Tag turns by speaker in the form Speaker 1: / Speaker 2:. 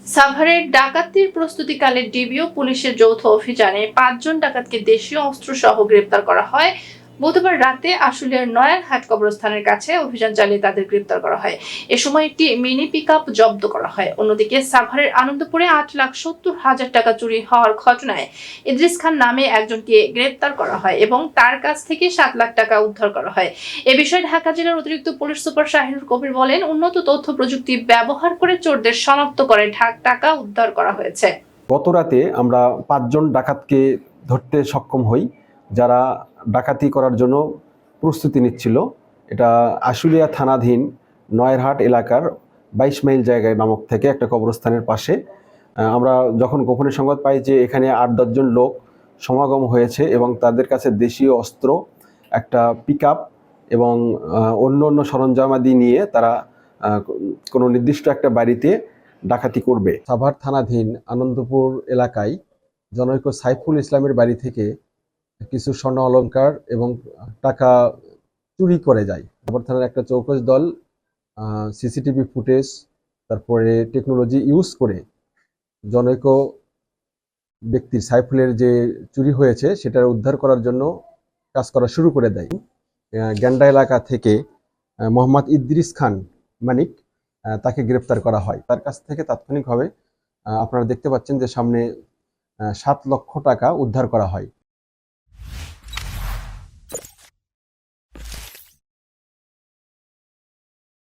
Speaker 1: সাভারের ডাকাতির প্রস্তুতিকালে ডিবি ও পুলিশের যৌথ অভিযানে ৫ জন ডাকাতকে দেশীয় অস্ত্রসহ গ্রেপ্তার করা হয়। বুধবার রাতে আশুলিয়ার নয়ারহাট কবরস্থানের কাছে অভিযান চালিয়ে তাদের গ্রেপ্তার করা হয়। এ সময় একটি মিনি পিকআপ জব্দ করা হয়। অন্যদিকে সাভারের আনন্দপুরে ৮,৭০,০০০ টাকা চুরি হওয়ার ঘটনায় ইদ্রিস খান নামে একজনকে গ্রেপ্তার করা হয় এবং তার কাছ থেকে ৭ লাখ টাকা উদ্ধার করা হয়। এ বিষয়ে ঢাকা জেলার অতিরিক্ত পুলিশ সুপার শাহিনুর কবির বলেন, উন্নত তথ্য প্রযুক্তি ব্যবহার করে চোরদের শনাক্ত করে টাকা উদ্ধার করা হয়েছে।
Speaker 2: গত রাতে আমরা ৫ জন ডাকাতকে ধরতে সক্ষম হই, যারা ডাকাতি করার জন্য প্রস্তুতি নিচ্ছিল। এটা আশুলিয়া থানাধীন নয়ারহাট এলাকার ২২ মাইল জায়গায় নামক থেকে একটা কবরস্থানের পাশে। আমরা যখন গোপনে সংবাদ পাই যে এখানে ৮-১০ জন লোক সমাগম হয়েছে এবং তাদের কাছে দেশীয় অস্ত্র, একটা পিকআপ এবং অন্য সরঞ্জামাদি নিয়ে তারা কোনো নির্দিষ্ট একটা বাড়িতে ডাকাতি করবে। সাভার থানাধীন আনন্দপুর এলাকায় জনৈক সাইফুল ইসলামের বাড়ি থেকে কিছু স্বর্ণ অলংকার এবং টাকা চুরি করে যায়। সাভার থানার একটা চৌকস দল সিসিটিভি ফুটেজ, তারপরে টেকনোলজি ইউজ করে জনৈক ব্যক্তির সাইফুলের যে চুরি হয়েছে সেটা উদ্ধার করার জন্য কাজ করা শুরু করে দেয়। গ্যান্ডা এলাকা থেকে মোহাম্মদ ইদ্রিস খান মানিক তাকে গ্রেপ্তার করা হয়। তার কাছ থেকে তাৎক্ষণিকভাবে আপনারা দেখতে পাচ্ছেন যে সামনে ৭ লক্ষ টাকা উদ্ধার করা হয়।